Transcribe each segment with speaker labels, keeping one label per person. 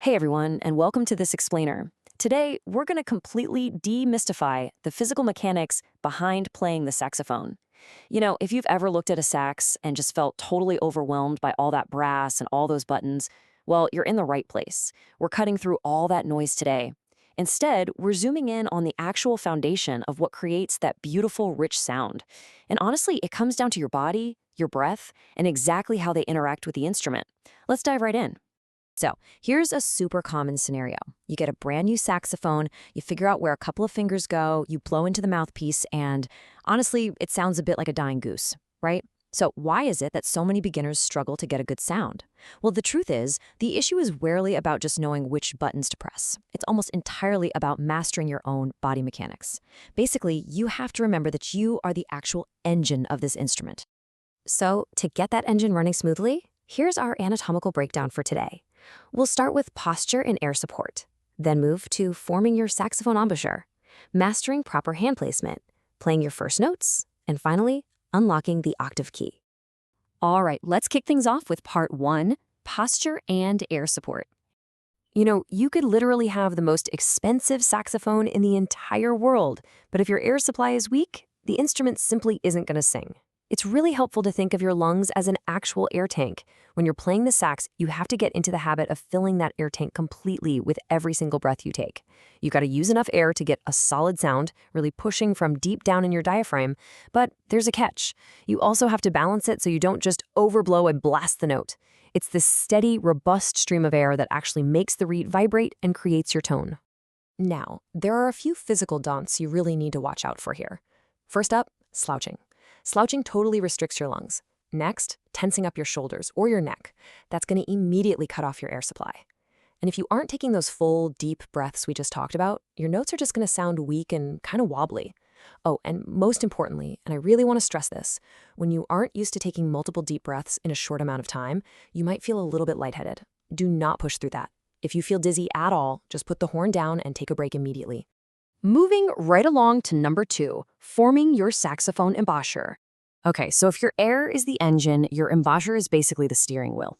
Speaker 1: Hey everyone, and welcome to This Explainer. Today, we're going to completely demystify the physical mechanics behind playing the saxophone. If you've ever looked at a sax and just felt totally overwhelmed by all that brass and all those buttons, well, you're in the right place. We're cutting through all that noise today. Instead, we're zooming in on the actual foundation of what creates that beautiful, rich sound. And honestly, it comes down to your body, your breath, and exactly how they interact with the instrument. Let's dive right in. So, here's a super common scenario. You get a brand new saxophone, you figure out where a couple of fingers go, you blow into the mouthpiece, and honestly, it sounds a bit like a dying goose, right? So, why is it that so many beginners struggle to get a good sound? Well, the truth is, the issue is rarely about just knowing which buttons to press. It's almost entirely about mastering your own body mechanics. Basically, you have to remember that you are the actual engine of this instrument. So, to get that engine running smoothly, here's our anatomical breakdown for today. We'll start with posture and air support, then move to forming your saxophone embouchure, mastering proper hand placement, playing your first notes, and finally, unlocking the octave key. All right, let's kick things off with part 1, posture and air support. You could literally have the most expensive saxophone in the entire world, but if your air supply is weak, the instrument simply isn't going to sing. It's really helpful to think of your lungs as an actual air tank. When you're playing the sax, you have to get into the habit of filling that air tank completely with every single breath you take. You got to use enough air to get a solid sound, really pushing from deep down in your diaphragm. But there's a catch. You also have to balance it so you don't just overblow and blast the note. It's this steady, robust stream of air that actually makes the reed vibrate and creates your tone. Now, there are a few physical don'ts you really need to watch out for here. First up, slouching. Slouching totally restricts your lungs. Next, tensing up your shoulders or your neck. That's going to immediately cut off your air supply. And if you aren't taking those full, deep breaths we just talked about, your notes are just going to sound weak and kind of wobbly. Oh, and most importantly, and I really want to stress this, when you aren't used to taking multiple deep breaths in a short amount of time, you might feel a little bit lightheaded. Do not push through that. If you feel dizzy at all, just put the horn down and take a break immediately. Moving right along to number 2, forming your saxophone embouchure. Okay, so if your air is the engine, your embouchure is basically the steering wheel.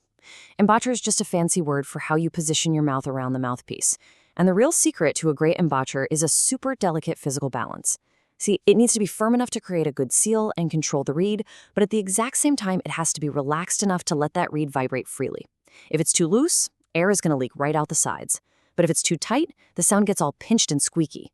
Speaker 1: Embouchure is just a fancy word for how you position your mouth around the mouthpiece. And the real secret to a great embouchure is a super delicate physical balance. See, it needs to be firm enough to create a good seal and control the reed, but at the exact same time, it has to be relaxed enough to let that reed vibrate freely. If it's too loose, air is going to leak right out the sides. But if it's too tight, the sound gets all pinched and squeaky.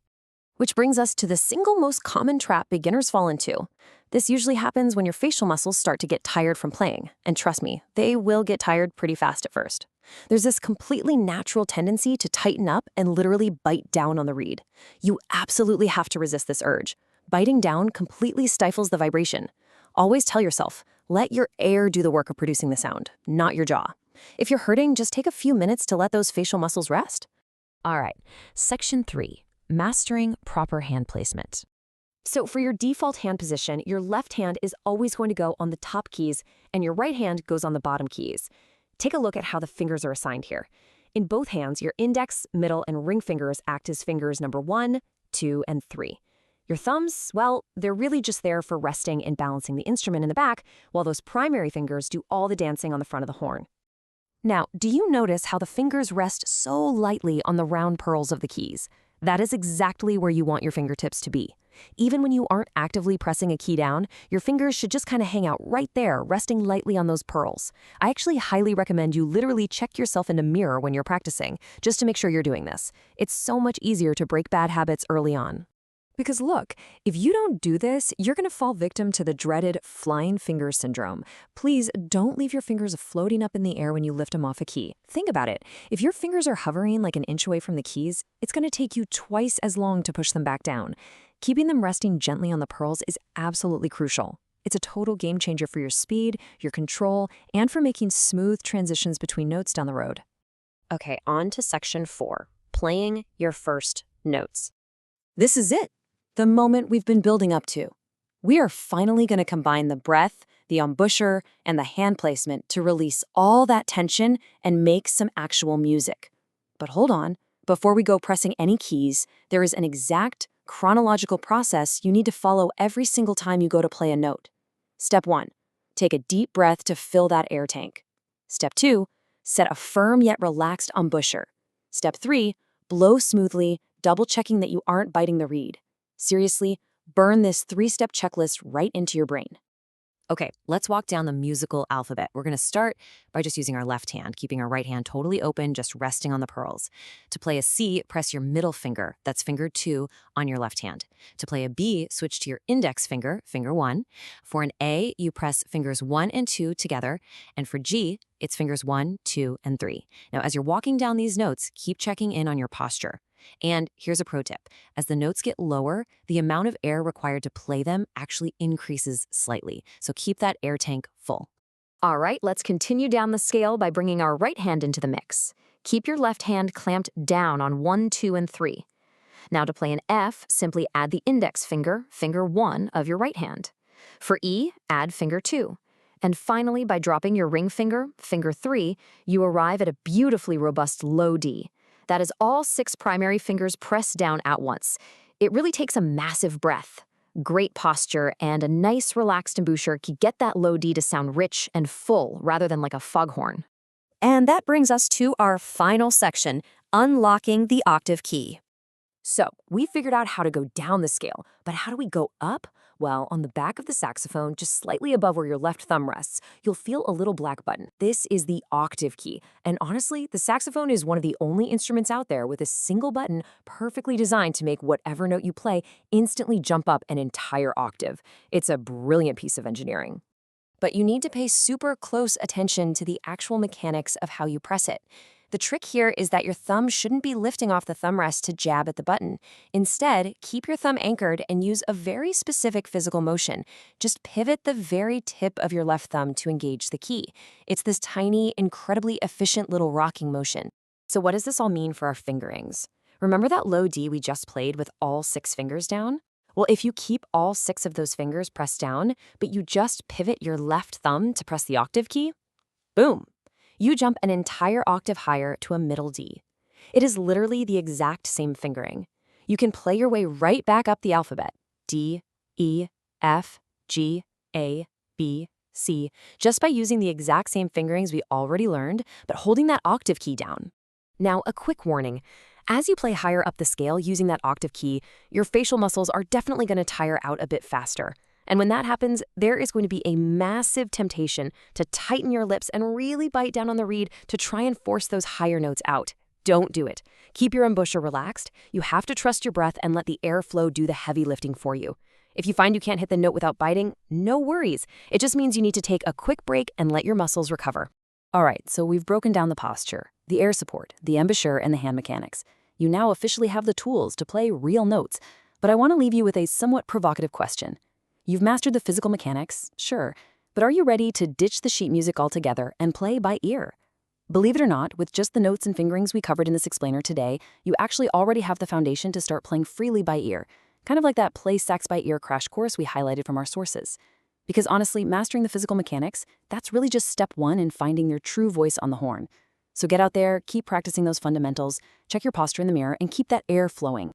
Speaker 1: Which brings us to the single most common trap beginners fall into. This usually happens when your facial muscles start to get tired from playing. And trust me, they will get tired pretty fast at first. There's this completely natural tendency to tighten up and literally bite down on the reed. You absolutely have to resist this urge. Biting down completely stifles the vibration. Always tell yourself, let your air do the work of producing the sound, not your jaw. If you're hurting, just take a few minutes to let those facial muscles rest. All right, section 3. Mastering proper hand placement. So for your default hand position, your left hand is always going to go on the top keys and your right hand goes on the bottom keys. Take a look at how the fingers are assigned here. In both hands, your index, middle, and ring fingers act as fingers number 1, 2, and 3. Your thumbs, well, they're really just there for resting and balancing the instrument in the back, while those primary fingers do all the dancing on the front of the horn. Now, do you notice how the fingers rest so lightly on the round pearls of the keys? That is exactly where you want your fingertips to be. Even when you aren't actively pressing a key down, your fingers should just kind of hang out right there, resting lightly on those pearls. I actually highly recommend you literally check yourself in a mirror when you're practicing, just to make sure you're doing this. It's so much easier to break bad habits early on. Because look, if you don't do this, you're going to fall victim to the dreaded flying finger syndrome. Please don't leave your fingers floating up in the air when you lift them off a key. Think about it. If your fingers are hovering like an inch away from the keys, it's going to take you twice as long to push them back down. Keeping them resting gently on the pearls is absolutely crucial. It's a total game changer for your speed, your control, and for making smooth transitions between notes down the road. Okay, on to section 4, playing your first notes. This is it. The moment we've been building up to. We are finally going to combine the breath, the embouchure, and the hand placement to release all that tension and make some actual music. But hold on, before we go pressing any keys, there is an exact chronological process you need to follow every single time you go to play a note. Step 1, take a deep breath to fill that air tank. Step 2, set a firm yet relaxed embouchure. Step 3, blow smoothly, double-checking that you aren't biting the reed. Seriously, burn this 3-step checklist right into your brain. Okay, let's walk down the musical alphabet. We're going to start by just using our left hand, keeping our right hand totally open, just resting on the pearls. To play a C, press your middle finger, that's finger 2, on your left hand. To play a B, switch to your index finger, finger 1. For an A, you press fingers 1 and 2 together. And for G, it's fingers 1, 2, and 3. Now, as you're walking down these notes, keep checking in on your posture. And here's a pro tip. As the notes get lower, the amount of air required to play them actually increases slightly. So keep that air tank full. All right, let's continue down the scale by bringing our right hand into the mix. Keep your left hand clamped down on 1, 2, and 3. Now to play an F, simply add the index finger, finger 1 of your right hand. For E, add finger 2. And finally, by dropping your ring finger, finger 3, you arrive at a beautifully robust low D. That is all 6 primary fingers pressed down at once. It really takes a massive breath. Great posture and a nice relaxed embouchure can get that low D to sound rich and full rather than like a foghorn. And that brings us to our final section, unlocking the octave key. So, we figured out how to go down the scale, but how do we go up? Well, on the back of the saxophone, just slightly above where your left thumb rests, you'll feel a little black button. This is the octave key. And honestly, the saxophone is one of the only instruments out there with a single button perfectly designed to make whatever note you play instantly jump up an entire octave. It's a brilliant piece of engineering. But you need to pay super close attention to the actual mechanics of how you press it. The trick here is that your thumb shouldn't be lifting off the thumb rest to jab at the button. Instead, keep your thumb anchored and use a very specific physical motion. Just pivot the very tip of your left thumb to engage the key. It's this tiny, incredibly efficient little rocking motion. So what does this all mean for our fingerings? Remember that low D we just played with all 6 fingers down? Well, if you keep all 6 of those fingers pressed down, but you just pivot your left thumb to press the octave key, boom! You jump an entire octave higher to a middle D. It is literally the exact same fingering. You can play your way right back up the alphabet, D, E, F, G, A, B, C, just by using the exact same fingerings we already learned, but holding that octave key down. Now, a quick warning. As you play higher up the scale using that octave key, your facial muscles are definitely going to tire out a bit faster. And when that happens, there is going to be a massive temptation to tighten your lips and really bite down on the reed to try and force those higher notes out. Don't do it. Keep your embouchure relaxed. You have to trust your breath and let the airflow do the heavy lifting for you. If you find you can't hit the note without biting, no worries. It just means you need to take a quick break and let your muscles recover. All right, so we've broken down the posture, the air support, the embouchure, and the hand mechanics. You now officially have the tools to play real notes. But I want to leave you with a somewhat provocative question. You've mastered the physical mechanics, sure, but are you ready to ditch the sheet music altogether and play by ear? Believe it or not, with just the notes and fingerings we covered in this explainer today, you actually already have the foundation to start playing freely by ear, kind of like that Play Sax by Ear crash course we highlighted from our sources. Because honestly, mastering the physical mechanics, that's really just step 1 in finding your true voice on the horn. So get out there, keep practicing those fundamentals, check your posture in the mirror, and keep that air flowing.